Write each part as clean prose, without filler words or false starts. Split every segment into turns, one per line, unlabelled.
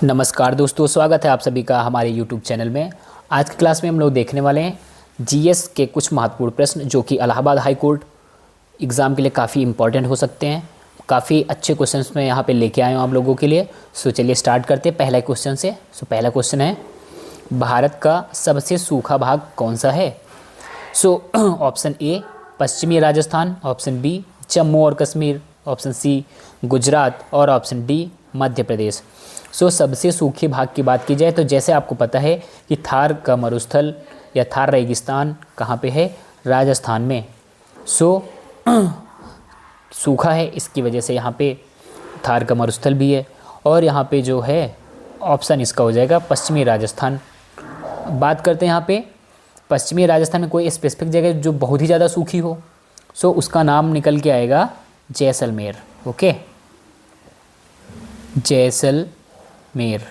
नमस्कार दोस्तों, स्वागत है आप सभी का हमारे YouTube चैनल में। आज की क्लास में हम लोग देखने वाले हैं जीएस के कुछ महत्वपूर्ण प्रश्न जो कि इलाहाबाद हाई कोर्ट एग्ज़ाम के लिए काफ़ी इंपॉर्टेंट हो सकते हैं। काफ़ी अच्छे क्वेश्चंस मैं यहाँ पे लेके आया हूँ आप लोगों के लिए। सो चलिए स्टार्ट करते हैं पहला क्वेश्चन से। पहला क्वेश्चन है, भारत का सबसे सूखा भाग कौन सा है? ऑप्शन ए पश्चिमी राजस्थान, ऑप्शन बी जम्मू और कश्मीर, ऑप्शन सी गुजरात और ऑप्शन डी मध्य प्रदेश। सबसे सूखे भाग की बात की जाए तो जैसे आपको पता है कि थार का मरुस्थल या थार रेगिस्तान कहाँ पे है? राजस्थान में। सूखा है, इसकी वजह से यहाँ पे थार का मरुस्थल भी है और यहाँ पे जो है ऑप्शन इसका हो जाएगा पश्चिमी राजस्थान। बात करते हैं यहाँ पे पश्चिमी राजस्थान में कोई स्पेसिफिक जगह जो बहुत ही ज़्यादा सूखी हो, उसका नाम निकल के आएगा जैसलमेर। ओके, जैसलमेर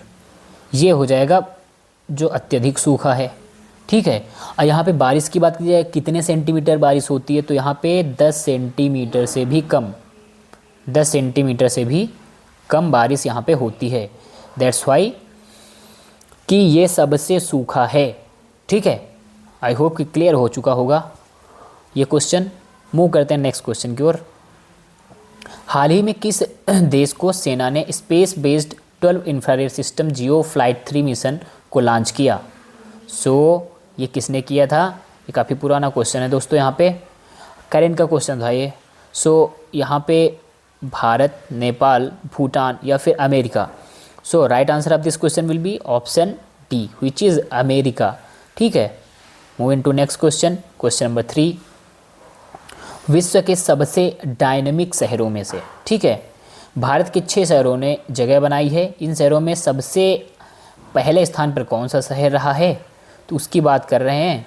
ये हो जाएगा जो अत्यधिक सूखा है। ठीक है। और यहाँ पे बारिश की बात की जाए कितने सेंटीमीटर बारिश होती है तो यहाँ पे 10 सेंटीमीटर से भी कम, 10 सेंटीमीटर से भी कम बारिश यहाँ पे होती है। दैट्स वाई कि ये सबसे सूखा है। ठीक है, आई होप कि क्लियर हो चुका होगा ये क्वेश्चन। मूव करते हैं नेक्स्ट क्वेश्चन की ओर। हाल ही में किस देश को सेना ने स्पेस बेस्ड 12 इंफ्रारेड सिस्टम जियो फ्लाइट 3 मिशन को लॉन्च किया? ये किसने किया था? ये काफ़ी पुराना क्वेश्चन है दोस्तों, यहाँ पे करेंट का क्वेश्चन था ये। यहाँ पे भारत, नेपाल, भूटान या फिर America. Right answer of this question will be option D, which is America. ठीक है, moving to next question, question number 3। विश्व के सबसे डायनामिक शहरों में से, ठीक है, भारत के 6 शहरों ने जगह बनाई है। इन शहरों में सबसे पहले स्थान पर कौन सा शहर रहा है तो उसकी बात कर रहे हैं।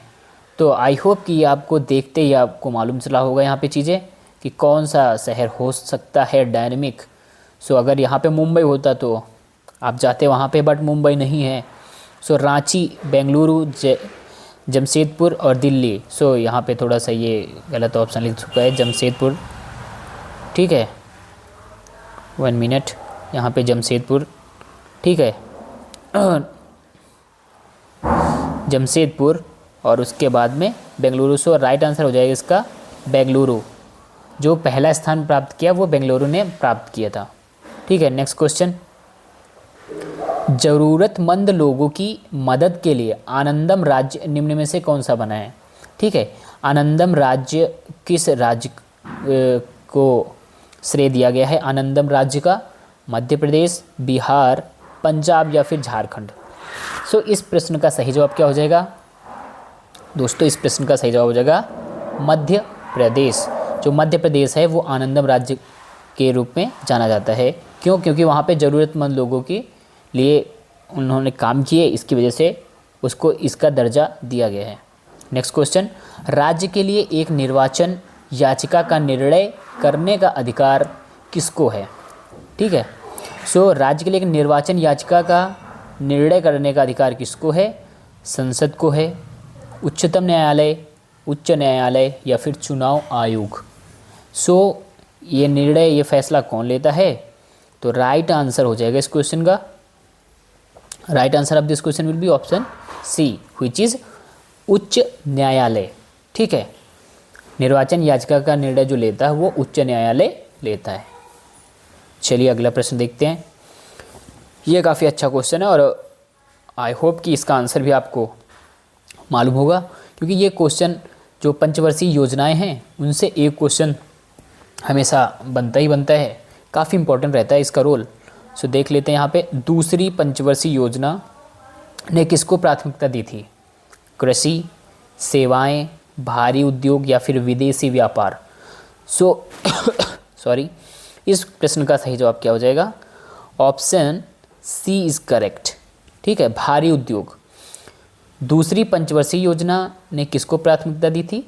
तो आई होप कि आपको देखते ही आपको मालूम चला होगा यहाँ पे चीज़ें कि कौन सा शहर हो सकता है डायनामिक। अगर यहाँ पे मुंबई होता तो आप जाते वहाँ पे, बट मुंबई नहीं है। रांची, बेंगलुरु, जमशेदपुर और दिल्ली। यहाँ पे थोड़ा सा ये गलत ऑप्शन लिख चुका है, जमशेदपुर। ठीक है, 1 मिनट, यहाँ पे जमशेदपुर। ठीक है, जमशेदपुर और उसके बाद में बेंगलुरु। राइट आंसर हो जाएगा इसका बेंगलुरु। जो पहला स्थान प्राप्त किया वो बेंगलुरु ने प्राप्त किया था। ठीक है, नेक्स्ट क्वेश्चन। ज़रूरतमंद लोगों की मदद के लिए आनंदम राज्य निम्न में से कौन सा बना है? ठीक है, आनंदम राज्य किस राज्य को श्रेय दिया गया है? आनंदम राज्य का मध्य प्रदेश, बिहार, पंजाब या फिर झारखंड। इस प्रश्न का सही जवाब क्या हो जाएगा दोस्तों? इस प्रश्न का सही जवाब हो जाएगा मध्य प्रदेश। जो मध्य प्रदेश है वो आनंदम राज्य के रूप में जाना जाता है। क्यों? क्योंकि वहाँ पे ज़रूरतमंद लोगों के लिए उन्होंने काम किए, इसकी वजह से उसको इसका दर्जा दिया गया है। Next question. राज्य के लिए एक निर्वाचन याचिका का निर्णय करने का अधिकार किसको है? ठीक है, राज्य के लिए एक निर्वाचन याचिका का निर्णय करने का अधिकार किसको है? संसद को है, उच्चतम न्यायालय, उच्च न्यायालय या फिर चुनाव आयोग। ये निर्णय, ये फैसला कौन लेता है? तो राइट आंसर हो जाएगा इस क्वेश्चन का, right answer of this question will be option C, which is उच्च न्यायालय। ठीक है, निर्वाचन याचिका का निर्णय जो लेता है वो उच्च न्यायालय लेता है। चलिए अगला प्रश्न देखते हैं। ये काफ़ी अच्छा क्वेश्चन है और आई होप कि इसका आंसर भी आपको मालूम होगा, क्योंकि ये क्वेश्चन जो पंचवर्षीय योजनाएं हैं उनसे एक क्वेश्चन हमेशा बनता ही बनता है, काफ़ी इंपॉर्टेंट रहता है इसका रोल। देख लेते हैं यहाँ पे दूसरी पंचवर्षीय योजना ने किसको प्राथमिकता दी थी? कृषि, सेवाएं, भारी उद्योग या फिर विदेशी व्यापार। सॉरी, इस प्रश्न का सही जवाब क्या हो जाएगा? Option C is correct. ठीक है, भारी उद्योग। दूसरी पंचवर्षीय योजना ने किसको प्राथमिकता दी थी?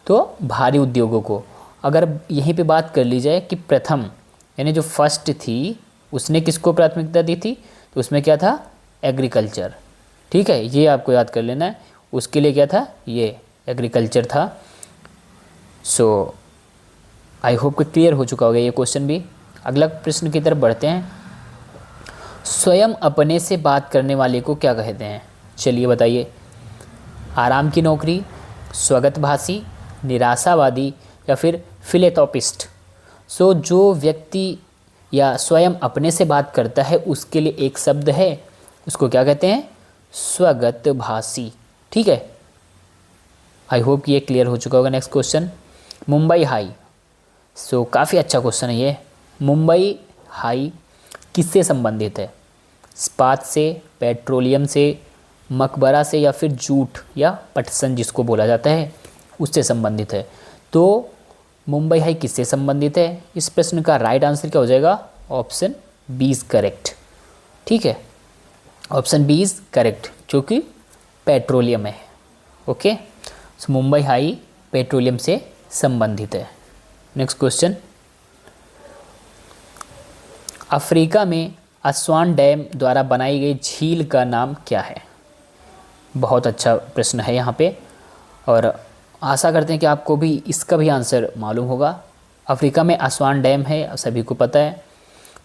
तो भारी उद्योगों को। अगर यहीं पे बात कर ली जाए कि प्रथम यानी जो फर्स्ट थी उसने किसको प्राथमिकता दी थी, तो उसमें क्या था? एग्रीकल्चर। ठीक है, ये आपको याद कर लेना है। उसके लिए क्या था? ये एग्रीकल्चर था। आई होप कि क्लियर हो चुका होगा ये क्वेश्चन भी। अगला प्रश्न की तरफ बढ़ते हैं। स्वयं अपने से बात करने वाले को क्या कहते हैं? चलिए बताइए। आराम की नौकरी, स्वगतभाषी, निराशावादी या फिर फिलेंथ्रोपिस्ट। सो जो व्यक्ति या स्वयं अपने से बात करता है उसके लिए एक शब्द है, उसको क्या कहते हैं? स्वगतभाषी। ठीक है, आई होप कि ये क्लियर हो चुका होगा। Next question, Mumbai high. So काफ़ी अच्छा क्वेश्चन है ये। मुंबई हाई किससे संबंधित है? इस्पात से, पेट्रोलियम से, मकबरा से या फिर जूट या पटसन जिसको बोला जाता है उससे संबंधित है। तो मुंबई हाई किससे संबंधित है? इस प्रश्न का राइट आंसर क्या हो जाएगा? Option B is correct. ठीक है, ऑप्शन बी इज करेक्ट, जो कि पेट्रोलियम है। ओके, सो मुंबई हाई पेट्रोलियम से संबंधित है। नेक्स्ट क्वेश्चन, अफ्रीका में अस्वान डैम द्वारा बनाई गई झील का नाम क्या है? बहुत अच्छा प्रश्न है यहाँ पे, और आशा करते हैं कि आपको भी इसका भी आंसर मालूम होगा। अफ्रीका में अस्वान डैम है, सभी को पता है।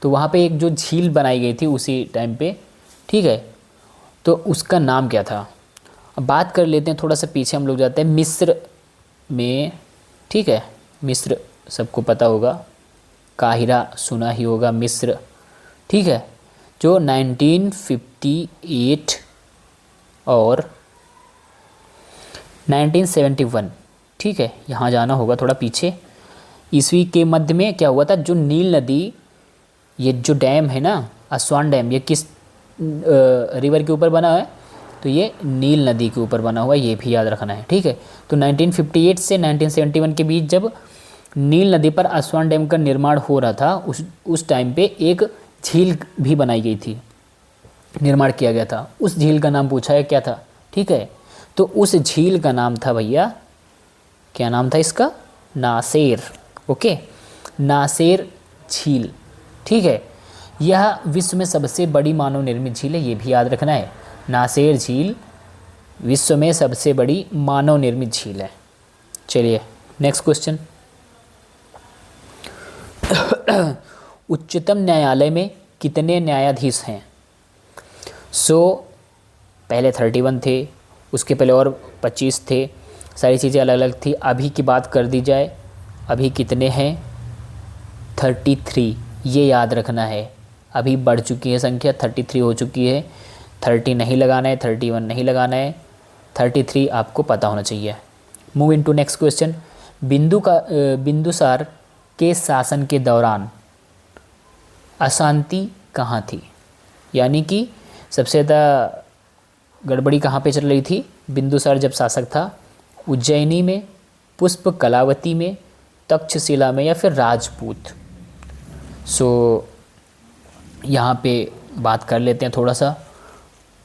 तो वहाँ पे एक जो झील बनाई गई थी उसी टाइम पे, ठीक है, तो उसका नाम क्या था? अब बात कर लेते हैं, थोड़ा सा पीछे हम लोग जाते हैं मिस्र में। ठीक है, मिस्र सबको पता होगा, काहिरा सुना ही होगा, मिस्र। ठीक है, जो 1958 और 1971, ठीक है, यहाँ जाना होगा थोड़ा पीछे, ईस्वी के मध्य में क्या हुआ था? जो नील नदी, ये जो डैम है ना अस्वान डैम, ये किस रिवर के ऊपर बना है? तो ये नील नदी के ऊपर बना हुआ है, ये भी याद रखना है। ठीक है, तो 1958 से 1971 के बीच जब नील नदी पर अस्वान डैम का निर्माण हो रहा था, उस टाइम पे एक झील भी बनाई गई थी, निर्माण किया गया था। उस झील का नाम पूछा है क्या था? ठीक है, तो उस झील का नाम था भैया, क्या नाम था इसका? नासेर। ओके, नासेर झील। ठीक है, यह विश्व में सबसे बड़ी मानव निर्मित झील है, ये भी याद रखना है। नासेर झील विश्व में सबसे बड़ी मानव निर्मित झील है। चलिए नेक्स्ट क्वेश्चन, उच्चतम न्यायालय में कितने न्यायाधीश हैं? पहले 31 थे, उसके पहले और 25 थे, सारी चीज़ें अलग अलग थी। अभी की बात कर दी जाए, अभी कितने हैं? 33, ये याद रखना है। अभी बढ़ चुकी है संख्या, 33 हो चुकी है। 30 नहीं लगाना है, 31 नहीं लगाना है, 33 आपको पता होना चाहिए। Move in to next question, Bindusara के शासन के दौरान अशांति कहाँ थी? यानी कि सबसे ज़्यादा गड़बड़ी कहाँ पे चल रही थी बिंदुसार जब शासक था? उज्जैनी में, पुष्प कलावती में, तक्षशिला में या फिर राजपूत? यहाँ पे बात कर लेते हैं थोड़ा सा,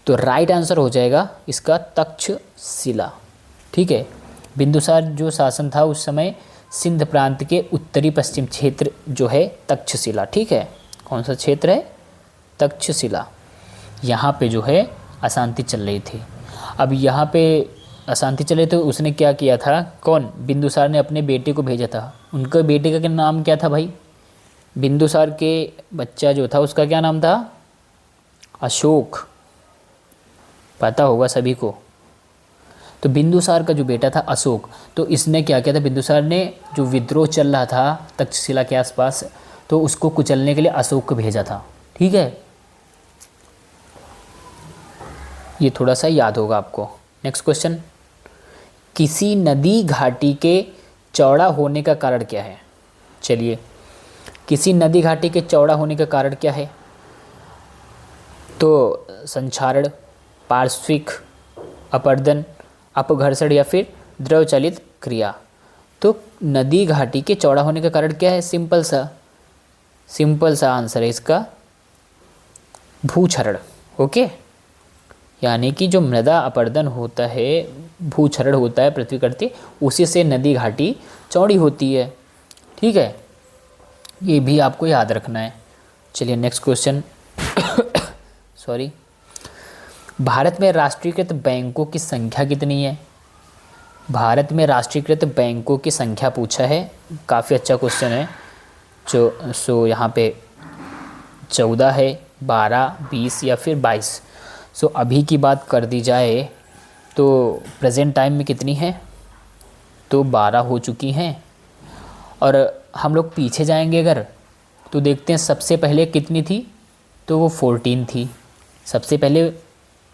तो राइट आंसर हो जाएगा इसका तक्षशिला। ठीक है, बिंदुसार जो शासन था उस समय सिंध प्रांत के उत्तरी पश्चिम क्षेत्र जो है तक्षशिला। ठीक है, कौन सा क्षेत्र है? तक्षशिला। यहाँ पे जो है अशांति चल रही थी। अब यहाँ पे अशांति चले तो उसने क्या किया था? कौन? बिंदुसार ने अपने बेटे को भेजा था। उनके बेटे का क्या नाम क्या था भाई? बिंदुसार के बच्चा जो था उसका क्या नाम था? अशोक। पता होगा सभी को। तो बिंदुसार का जो बेटा था अशोक, तो इसने क्या किया था? बिंदुसार ने जो विद्रोह चल रहा था तक्षशिला के आसपास, तो उसको कुचलने के लिए अशोक को भेजा था। ठीक है, ये थोड़ा सा याद होगा आपको। नेक्स्ट क्वेश्चन, किसी नदी घाटी के चौड़ा होने का कारण क्या है? चलिए, किसी नदी घाटी के चौड़ा होने का कारण क्या है? तो संक्षारण, पार्श्विक अपरदन, अपघर्षण या फिर द्रव चालित क्रिया। तो नदी घाटी के चौड़ा होने का कारण क्या है? सिंपल सा आंसर है इसका भूक्षरण। ओके, यानी कि जो मृदा अपरदन होता है, भूक्षरण होता है पृथ्वी करती, उसी से नदी घाटी चौड़ी होती है। ठीक है, ये भी आपको याद रखना है। चलिए नेक्स्ट क्वेश्चन सॉरी, भारत में राष्ट्रीयकृत बैंकों की संख्या कितनी है? भारत में राष्ट्रीयकृत बैंकों की संख्या पूछा है, काफ़ी अच्छा क्वेश्चन है। यहाँ पे 14 है, 12, 20 या फिर 22। सो अभी की बात कर दी जाए तो प्रेजेंट टाइम में कितनी है, तो 12 हो चुकी हैं। और हम लोग पीछे जाएंगे अगर, तो देखते हैं सबसे पहले कितनी थी, तो वो 14 थी। सबसे पहले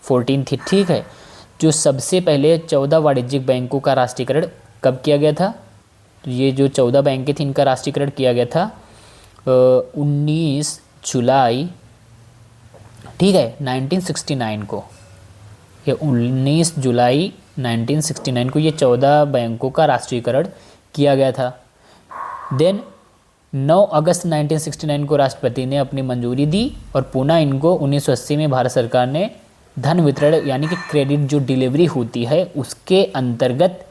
14 थी, ठीक है। जो सबसे पहले 14 वाणिज्यिक बैंकों का राष्ट्रीयकरण कब किया गया था, तो ये जो 14 बैंकें थी इनका राष्ट्रीयकरण किया गया था 19 जुलाई, ठीक है, 1969 को। ये 19 जुलाई 1969 को ये 14 बैंकों का राष्ट्रीयकरण किया गया था। देन 9 अगस्त 1969 को राष्ट्रपति ने अपनी मंजूरी दी और पुनः इनको 1980 में भारत सरकार ने धन वितरण यानी कि क्रेडिट जो डिलीवरी होती है उसके अंतर्गत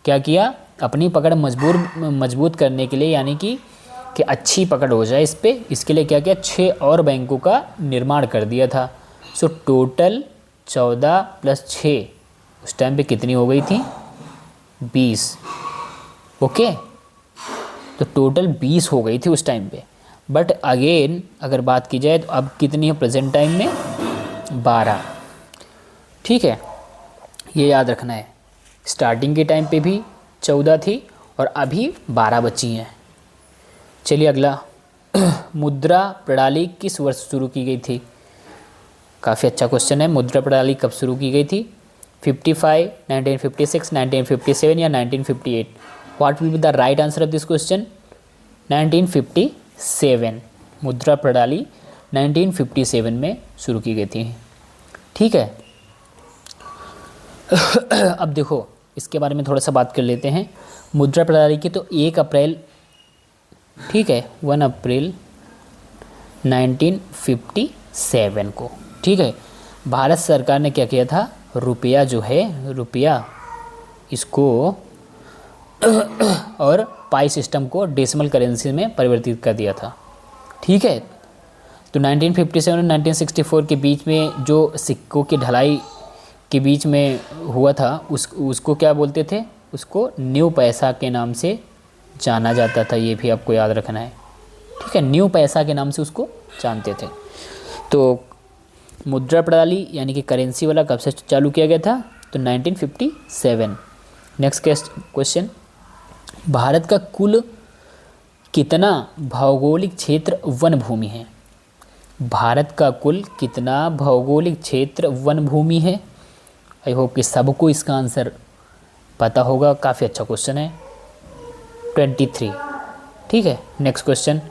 क्या किया, अपनी पकड़ मजबूत करने के लिए, यानी कि अच्छी पकड़ हो जाए इस पे, इसके लिए क्या किया, 6 और बैंकों का निर्माण कर दिया था। सो टोटल 14 + 6 उस टाइम पे कितनी हो गई थी, 20। ओके, तो टोटल 20 हो गई थी उस टाइम पे। बट अगेन अगर बात की जाए तो अब कितनी है प्रेजेंट टाइम में, 12। ठीक है, ये याद रखना है। स्टार्टिंग के टाइम पे भी 14 थी और अभी 12 बची हैं। चलिए अगला, मुद्रा प्रणाली किस वर्ष शुरू की गई थी। काफ़ी अच्छा क्वेश्चन है। मुद्रा प्रणाली कब शुरू की गई थी, 55, 1956, 1957 या 1958। What will be the right answer of this question, 1957। मुद्रा प्रणाली 1957 में शुरू की गई थी। ठीक है, अब देखो इसके बारे में थोड़ा सा बात कर लेते हैं। मुद्रा प्रणाली की तो 1 अप्रैल, ठीक है, 1 अप्रैल 1957 को, ठीक है, भारत सरकार ने क्या किया था, रुपया जो है, रुपया इसको और पाई सिस्टम को डेसिमल करेंसी में परिवर्तित कर दिया था। ठीक है, तो 1957 और 1964 के बीच में जो सिक्कों की ढलाई के बीच में हुआ था उसको क्या बोलते थे, उसको न्यू पैसा के नाम से जाना जाता था। ये भी आपको याद रखना है। ठीक है, न्यू पैसा के नाम से उसको जानते थे। तो मुद्रा प्रणाली यानी कि करेंसी वाला कब से चालू किया गया था, तो 1957। नेक्स्ट क्वेश्चन, भारत का कुल कितना भौगोलिक क्षेत्र वन भूमि है। भारत का कुल कितना भौगोलिक क्षेत्र वन भूमि है। आई होप कि सबको इसका आंसर पता होगा। काफ़ी अच्छा क्वेश्चन है, 23। ठीक है, नेक्स्ट क्वेश्चन,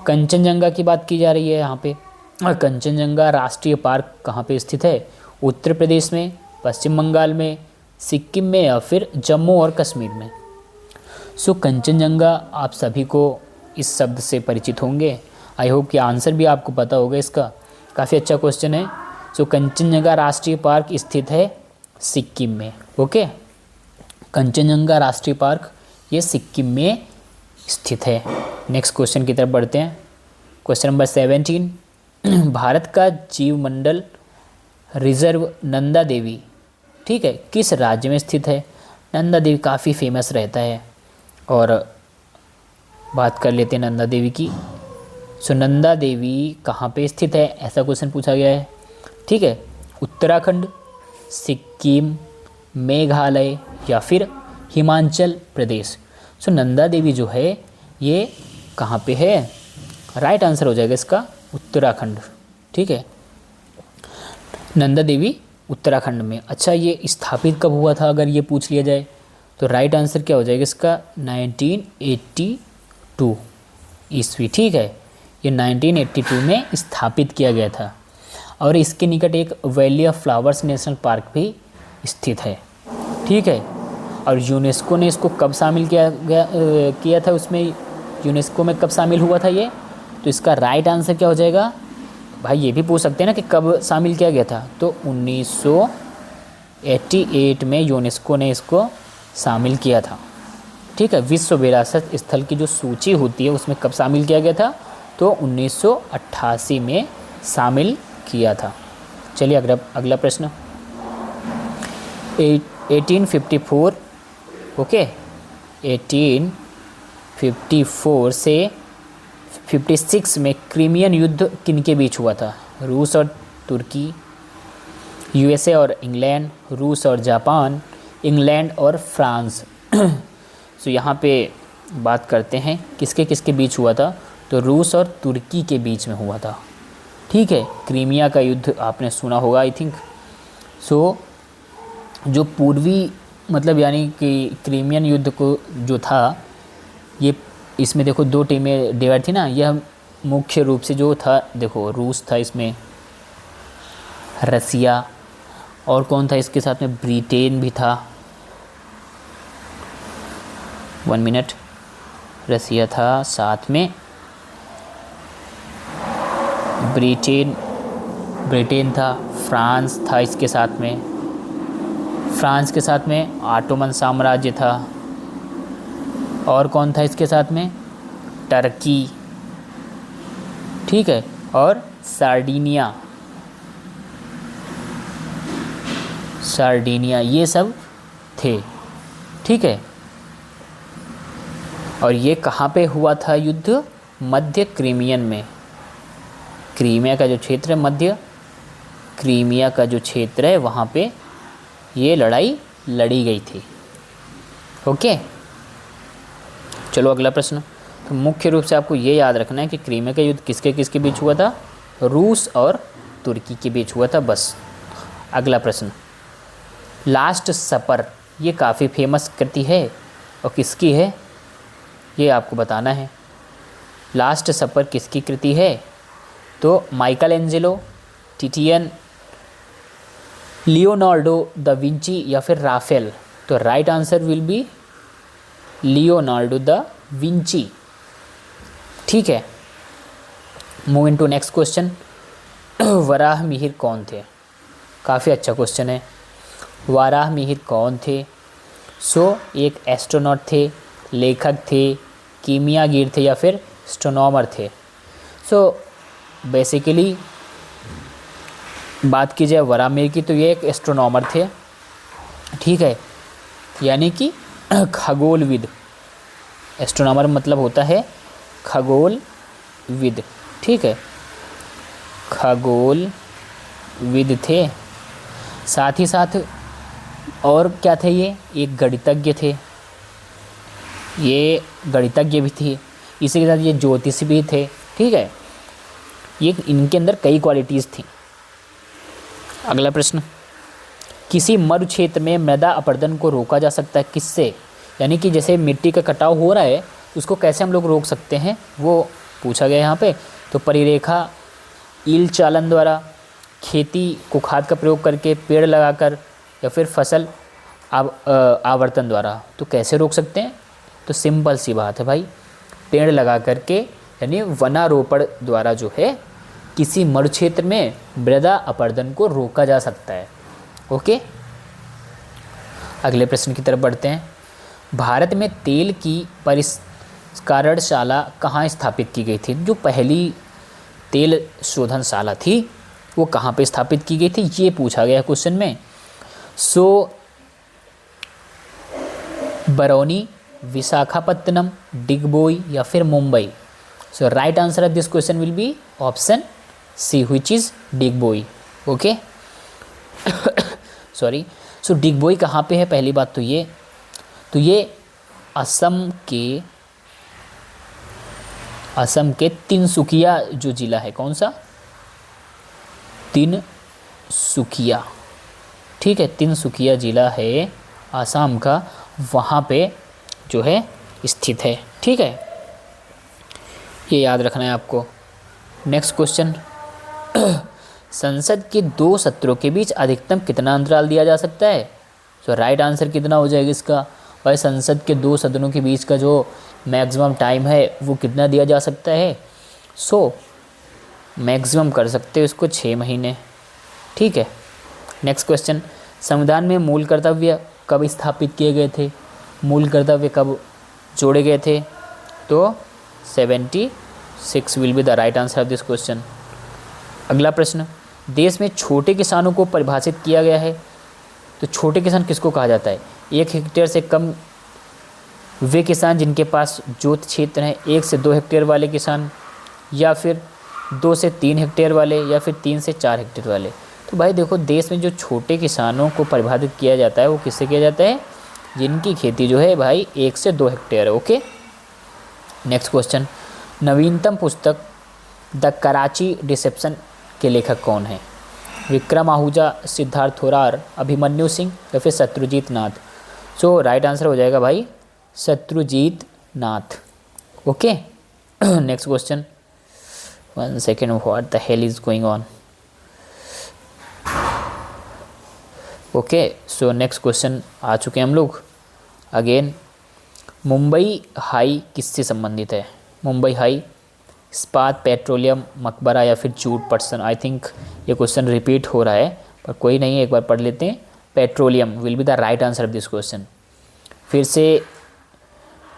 कंचनजंगा की बात की जा रही है यहाँ पे। कंचनजंगा राष्ट्रीय पार्क कहाँ पे स्थित है, उत्तर प्रदेश में, पश्चिम बंगाल में, सिक्किम में या फिर जम्मू और कश्मीर में। सो कंचनजंगा आप सभी को इस शब्द से परिचित होंगे। आई होप कि आंसर भी आपको पता होगा इसका। काफ़ी अच्छा क्वेश्चन है। सो कंचनजंगा राष्ट्रीय पार्क स्थित है सिक्किम में। ओके, कंचनजंगा राष्ट्रीय पार्क ये सिक्किम में स्थित है। नेक्स्ट क्वेश्चन की तरफ बढ़ते हैं। क्वेश्चन नंबर 17, भारत का जीवमंडल रिजर्व नंदा देवी, ठीक है, किस राज्य में स्थित है। नंदा देवी काफ़ी फेमस रहता है और बात कर लेते हैं नंदा देवी की। सो नंदा देवी कहाँ पे स्थित है, ऐसा क्वेश्चन पूछा गया है। ठीक है, उत्तराखंड, सिक्किम, मेघालय या फिर हिमाचल प्रदेश। सो नंदा देवी जो है ये कहाँ पे है, राइट आंसर हो जाएगा इसका उत्तराखंड। ठीक है, नंदा देवी उत्तराखंड में। अच्छा, ये स्थापित कब हुआ था अगर ये पूछ लिया जाए तो राइट आंसर क्या हो जाएगा इसका, 1982 ईस्वी। ठीक है, ये 1982 में स्थापित किया गया था और इसके निकट एक valley of flowers national park भी स्थित है। ठीक है, और यूनेस्को ने इसको कब शामिल किया था, उसमें यूनेस्को में कब शामिल हुआ था ये, तो इसका राइट आंसर क्या हो जाएगा। भाई ये भी पूछ सकते हैं ना कि कब शामिल किया गया था, तो 1988 में यूनेस्को ने इसको शामिल किया था। ठीक है, विश्व विरासत स्थल की जो सूची होती है उसमें कब शामिल किया गया था, तो 1988 में शामिल किया था। चलिए अगला प्रश्न, 1854, ओके, 1854 से 56 में क्रीमियन युद्ध किनके बीच हुआ था? रूस और तुर्की, यूएसए और इंग्लैंड, रूस और जापान, इंग्लैंड और फ्रांस। सो यहाँ पे बात करते हैं किसके किसके बीच हुआ था, तो रूस और तुर्की के बीच में हुआ था। ठीक है, क्रीमिया का युद्ध आपने सुना होगा आई थिंक। सो जो पूर्वी मतलब यानी कि क्रीमियन युद्ध को जो था, ये इसमें देखो दो टीमें डिवाइड थी ना, यह मुख्य रूप से जो था देखो रूस था इसमें, रसिया, और कौन था इसके साथ में, ब्रिटेन भी था। 1 मिनट, रसिया था, साथ में ब्रिटेन था, फ्रांस था इसके साथ में, फ्रांस के साथ में ऑटोमन साम्राज्य था, और कौन था इसके साथ में, टर्की, ठीक है, और सार्डिनिया, ये सब थे। ठीक है, और ये कहाँ पे हुआ था युद्ध? मध्य क्रीमियन में। क्रीमिया का जो क्षेत्र है, मध्य क्रीमिया का जो क्षेत्र है, वहाँ पे ये लड़ाई लड़ी गई थी। ओके, चलो अगला प्रश्न। तो मुख्य रूप से आपको ये याद रखना है कि क्रीमिया का युद्ध किसके किसके बीच हुआ था? रूस और तुर्की के बीच हुआ था, बस। अगला प्रश्न, लास्ट सपर, ये काफ़ी फेमस कृति है और किसकी है ये आपको बताना है। लास्ट सपर किसकी कृति है? तो Michelangelo, Titian, Leonardo da Vinci या फिर राफेल। तो right answer will be Leonardo da Vinci. ठीक है, moving to next question. Varahamihira कौन थे? काफ़ी अच्छा क्वेश्चन है। वराह मिहिर कौन थे? सो एक एस्ट्रोनॉट थे, लेखक थे, कीमियागीर थे या फिर एस्ट्रोनॉमर थे। सो बेसिकली बात की जाए वराह मिहिर की, तो ये एक एस्ट्रोनॉमर थे। ठीक है, यानी कि खगोलविद। एस्ट्रोनॉमर मतलब होता है खगोलविद। ठीक है, खगोलविद थे। साथ ही साथ और क्या थे? ये एक गणितज्ञ थे, ये गणितज्ञ भी थे, इसी के साथ ये ज्योतिषी भी थे। ठीक है, ये इनके अंदर कई क्वालिटीज़ थी। अगला प्रश्न, किसी मरु क्षेत्र में मृदा अपरदन को रोका जा सकता है किससे? यानी कि जैसे मिट्टी का कटाव हो रहा है, उसको कैसे हम लोग रोक सकते हैं, वो पूछा गया यहाँ पे। तो परिरेखा, ईल चालन द्वारा, खेती को खाद का प्रयोग करके, पेड़ लगाकर, या फिर फसल आवर्तन द्वारा। तो कैसे रोक सकते हैं? तो सिंपल सी बात है भाई, पेड़ लगा करके, यानी वनारोपण द्वारा जो है किसी मरु क्षेत्र में मृदा अपरदन को रोका जा सकता है। ओके, अगले प्रश्न की तरफ बढ़ते हैं। भारत में तेल की परिष्करणशाला कहाँ स्थापित की गई थी? जो पहली तेल शोधनशाला थी वो कहाँ पे स्थापित की गई थी, ये पूछा गया क्वेश्चन में। सो बरौनी, विशाखापत्तनम, डिगबोई या फिर Mumbai. So right answer of this question will be option C, which is Digboi. Okay, sorry. So Digboi कहाँ पे है? पहली बात तो ये असम के तिनसुकिया जो जिला है, कौन सा? तिनसुकिया। ठीक है, तिनसुकिया जिला है आसाम का, वहाँ पे जो है स्थित है। ठीक है, ये याद रखना है आपको। नेक्स्ट क्वेश्चन, संसद के 2 सत्रों के बीच अधिकतम कितना अंतराल दिया जा सकता है? तो राइट आंसर कितना हो जाएगा इसका? भाई संसद के 2 सदनों के बीच का जो मैक्सिमम टाइम है वो कितना दिया जा सकता है? सो मैक्सिमम कर सकते हो इसको 6 महीने। ठीक है, नेक्स्ट क्वेश्चन, संविधान में मूल कर्तव्य कब स्थापित किए गए थे? मूल कर्तव्य कब जोड़े गए थे? तो 76 will be the right answer of this question. अगला प्रश्न, देश में छोटे किसानों को परिभाषित किया गया है। तो छोटे किसान किसको कहा जाता है? 1 हेक्टेयर से कम वे किसान जिनके पास जोत क्षेत्र हैं, 1 से 2 हेक्टेयर वाले किसान, या फिर 2 से 3 हेक्टेयर वाले, या फिर 3 से 4 हेक्टेयर वाले। तो भाई देखो, देश में जो छोटे किसानों को परिभाषित किया जाता है वो किससे किया जाता है, जिनकी खेती जो है भाई 1 से 2 हेक्टेयर है। ओके, नेक्स्ट क्वेश्चन, नवीनतम पुस्तक द कराची डिसेप्शन के लेखक कौन है? विक्रम आहूजा, सिद्धार्थ थोरार, अभिमन्यु सिंह या फिर Shatrujit Nath. So right answer हो जाएगा भाई Shatrujit Nath. Okay, next question, 1 second, what the hell is going on. Okay, so next question आ चुके हैं हम लोग। अगेन, मुंबई हाई किससे संबंधित है? मुंबई हाई, इस्पात, पेट्रोलियम, मकबरा या फिर जूट पटसन। आई थिंक ये क्वेश्चन रिपीट हो रहा है, पर कोई नहीं, एक बार पढ़ लेते हैं। Petroleum will be the right answer of this question. फिर से,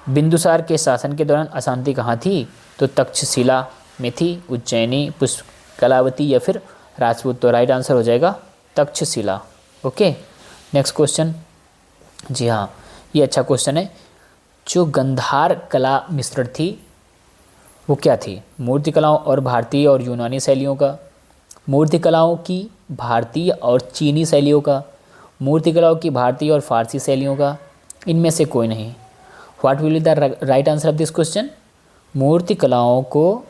बिंदुसार के शासन के दौरान अशांति कहाँ थी? तो तक्षशिला में थी, उज्जैनी, पुष्कलावती या फिर राजपूत। तो राइट आंसर हो जाएगा तक्षशिला। Okay, next question. जी हाँ, ये अच्छा क्वेश्चन है। जो गंधार कला मिश्रण थी वो क्या थी? मूर्ति कलाओं और भारतीय और यूनानी शैलियों का, मूर्ति कलाओं की भारतीय और चीनी शैलियों का, मूर्ति कलाओं की भारतीय और फारसी शैलियों का, इनमें से कोई नहीं। What will be the right answer of this question? मूर्ति कलाओं को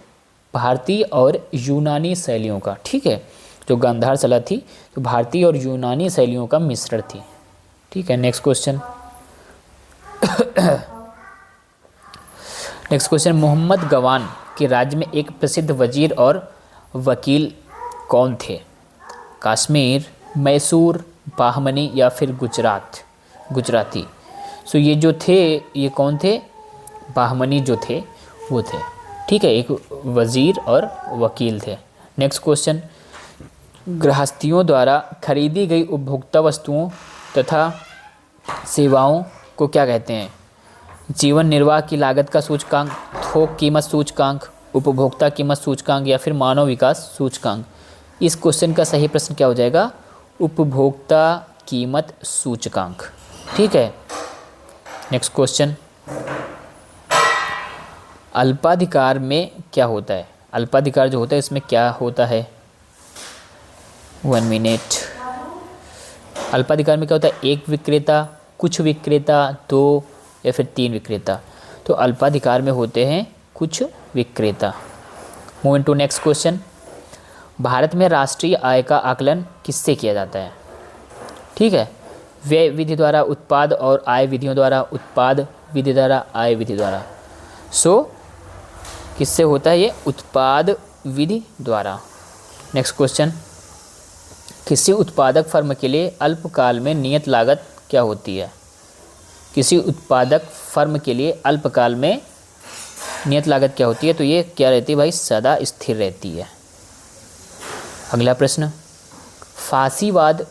भारतीय और यूनानी शैलियों का। ठीक है, जो गांधार कला थी तो भारतीय और यूनानी शैलियों का मिश्रण थी। ठीक है, next question. Next question, Mohammad Gawan के राज्य में एक प्रसिद्ध वजीर और वकील कौन थे? कश्मीर, मैसूर, बाहमनी या फिर गुजराती। सो ये जो थे, ये कौन थे? बाहमनी जो थे वो थे। ठीक है, एक वजीर और वकील थे। नेक्स्ट क्वेश्चन, गृहस्थियों द्वारा खरीदी गई उपभोक्ता वस्तुओं तथा सेवाओं को क्या कहते हैं? जीवन निर्वाह की लागत का सूचकांक, थोक कीमत सूचकांक, उपभोक्ता कीमत सूचकांक या फिर मानव विकास सूचकांक। इस क्वेश्चन का सही प्रश्न क्या हो जाएगा? उपभोक्ता कीमत सूचकांक। ठीक है, नेक्स्ट क्वेश्चन, अल्पाधिकार में क्या होता है? अल्पाधिकार जो होता है इसमें क्या होता है? 1 मिनट। अल्पाधिकार में क्या होता है? एक विक्रेता, कुछ विक्रेता, 2 या फिर 3 विक्रेता। तो अल्पाधिकार में होते हैं कुछ विक्रेता। Moving to next question, Bharat में राष्ट्रीय आय का आकलन किससे किया जाता है? ठीक है, व्यय विधि द्वारा, उत्पाद और आय विधियों द्वारा, उत्पाद विधि द्वारा, आय विधि द्वारा। सो किससे होता है ये? उत्पाद विधि द्वारा। नेक्स्ट क्वेश्चन, किसी उत्पादक फर्म के लिए अल्पकाल में नियत लागत क्या होती है? किसी उत्पादक फर्म के लिए अल्पकाल में नियत लागत क्या होती है? तो ये क्या रहती है भाई? सदा स्थिर रहती है। अगला प्रश्न, फासीवाद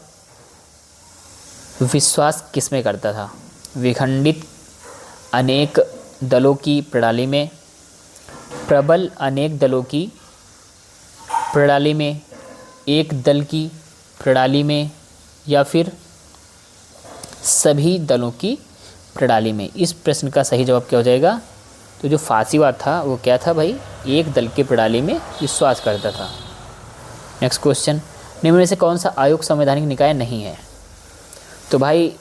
विश्वास किसमें करता था? विखंडित अनेक दलों की प्रणाली में, प्रबल अनेक दलों की प्रणाली में, एक दल की प्रणाली में या फिर सभी दलों की प्रणाली में? इस प्रश्न का सही जवाब क्या हो जाएगा? तो जो फासीवाद था वो क्या था भाई? एक दल की प्रणाली में विश्वास करता था। नेक्स्ट क्वेश्चन, निम्न में से कौन सा आयोग संवैधानिक निकाय नहीं है? तो भाई